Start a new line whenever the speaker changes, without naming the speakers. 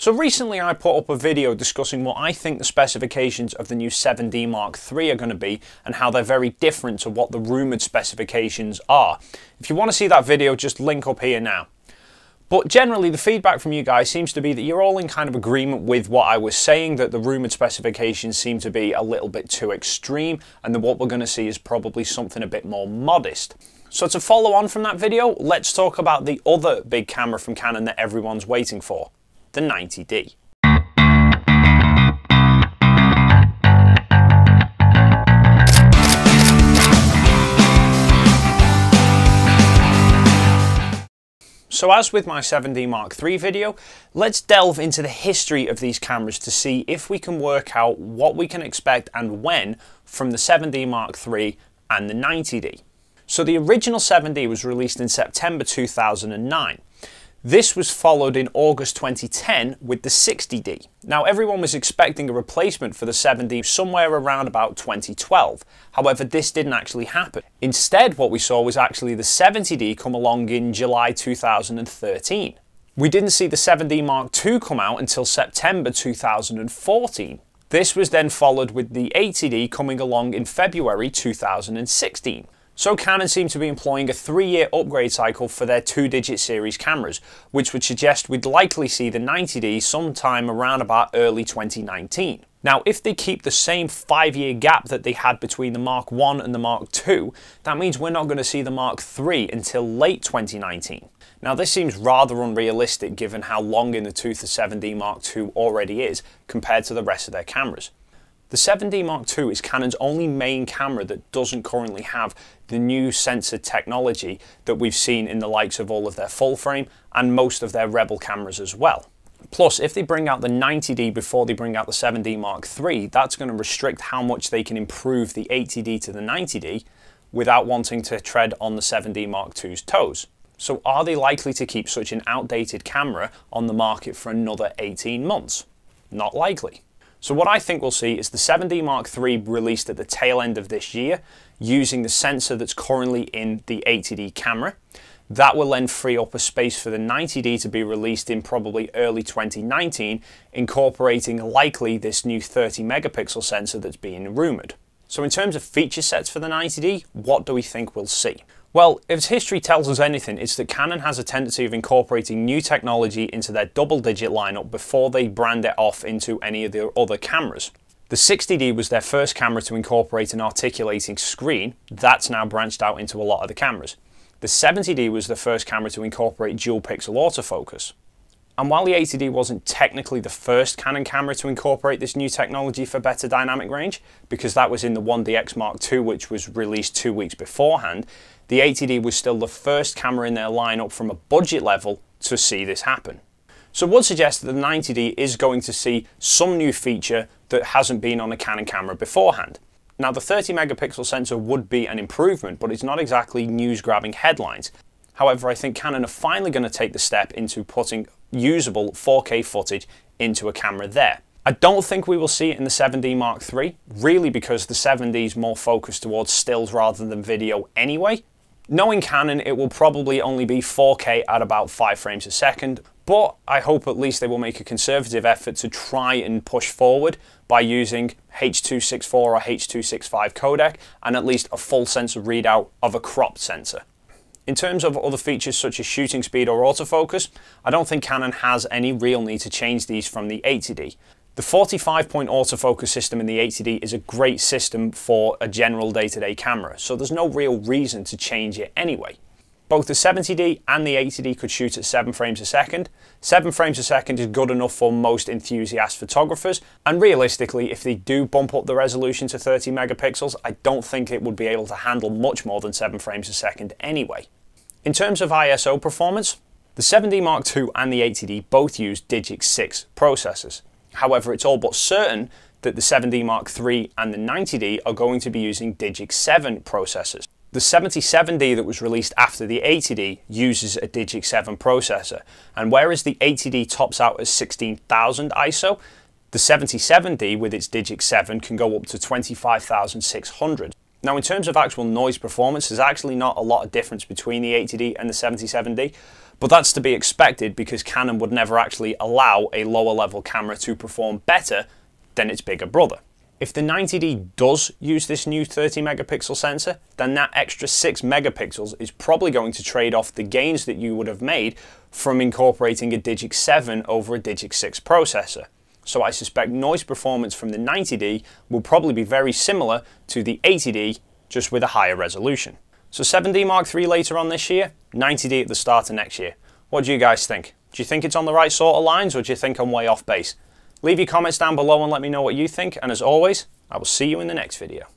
So recently I put up a video discussing what I think the specifications of the new 7D Mark III are going to be and how they're very different to what the rumoured specifications are. If you want to see that video, just link up here now. But generally the feedback from you guys seems to be that you're all in kind of agreement with what I was saying, that the rumoured specifications seem to be a little bit too extreme and that what we're going to see is probably something a bit more modest. So to follow on from that video, let's talk about the other big camera from Canon that everyone's waiting for. The 90D. So as with my 7D Mark III video, let's delve into the history of these cameras to see if we can work out what we can expect and when from the 7D Mark III and the 90D. So the original 7D was released in September 2009. This was followed in August 2010 with the 60D. Now everyone was expecting a replacement for the 7D somewhere around about 2012. However, this didn't actually happen. Instead, what we saw was actually the 70D come along in July 2013. We didn't see the 7D Mark II come out until September 2014. This was then followed with the 80D coming along in February 2016. So Canon seemed to be employing a 3-year upgrade cycle for their 2-digit series cameras, which would suggest we'd likely see the 90D sometime around about early 2019. Now, if they keep the same 5-year gap that they had between the Mark I and the Mark II, that means we're not going to see the Mark III until late 2019. Now, this seems rather unrealistic given how long in the tooth the 7D Mark II already is compared to the rest of their cameras. The 7D Mark II is Canon's only main camera that doesn't currently have the new sensor technology that we've seen in the likes of all of their full frame and most of their Rebel cameras as well. Plus, if they bring out the 90D before they bring out the 7D Mark III, that's going to restrict how much they can improve the 80D to the 90D without wanting to tread on the 7D Mark II's toes. So are they likely to keep such an outdated camera on the market for another 18 months? Not likely. So what I think we'll see is the 7D Mark III released at the tail end of this year using the sensor that's currently in the 80D camera. That will then free up a space for the 90D to be released in probably early 2019, incorporating likely this new 30 megapixel sensor that's being rumoured. So in terms of feature sets for the 90D, what do we think we'll see? Well, if history tells us anything, it's that Canon has a tendency of incorporating new technology into their double-digit lineup before they brand it off into any of their other cameras. The 60D was their first camera to incorporate an articulating screen. That's now branched out into a lot of the cameras. The 70D was the first camera to incorporate dual-pixel autofocus. And while the 80D wasn't technically the first Canon camera to incorporate this new technology for better dynamic range, because that was in the 1DX Mark II, which was released 2 weeks beforehand, the 80D was still the first camera in their lineup from a budget level to see this happen. So it would suggest that the 90D is going to see some new feature that hasn't been on a Canon camera beforehand. Now the 30 megapixel sensor would be an improvement, but it's not exactly news-grabbing headlines. However, I think Canon are finally going to take the step into putting usable 4K footage into a camera there. I don't think we will see it in the 7D Mark III, really because the 7D is more focused towards stills rather than video anyway. Knowing Canon, it will probably only be 4K at about 5 frames a second, but I hope at least they will make a conservative effort to try and push forward by using H.264 or H.265 codec and at least a full sensor readout of a cropped sensor. In terms of other features such as shooting speed or autofocus, I don't think Canon has any real need to change these from the 80D. The 45-point autofocus system in the 80D is a great system for a general day-to-day camera, so there's no real reason to change it anyway. Both the 70D and the 80D could shoot at 7 frames a second. 7 frames a second is good enough for most enthusiast photographers, and realistically, if they do bump up the resolution to 30 megapixels, I don't think it would be able to handle much more than 7 frames a second anyway. In terms of ISO performance, the 7D Mark II and the 80D both use Digic 6 processors. However, it's all but certain that the 7D Mark III and the 90D are going to be using Digic 7 processors. The 77D that was released after the 80D uses a Digic 7 processor, and whereas the 80D tops out at 16,000 ISO, the 77D with its Digic 7 can go up to 25,600. Now in terms of actual noise performance, there's actually not a lot of difference between the 80D and the 77D, But that's to be expected because Canon would never actually allow a lower level camera to perform better than its bigger brother. If the 90D does use this new 30 megapixel sensor, then that extra 6 megapixels is probably going to trade off the gains that you would have made from incorporating a Digic 7 over a Digic 6 processor. So I suspect noise performance from the 90D will probably be very similar to the 80D, just with a higher resolution. So 7D Mark III later on this year, 90D at the start of next year. What do you guys think? Do you think it's on the right sort of lines, or do you think I'm way off base? Leave your comments down below and let me know what you think, and as always, I will see you in the next video.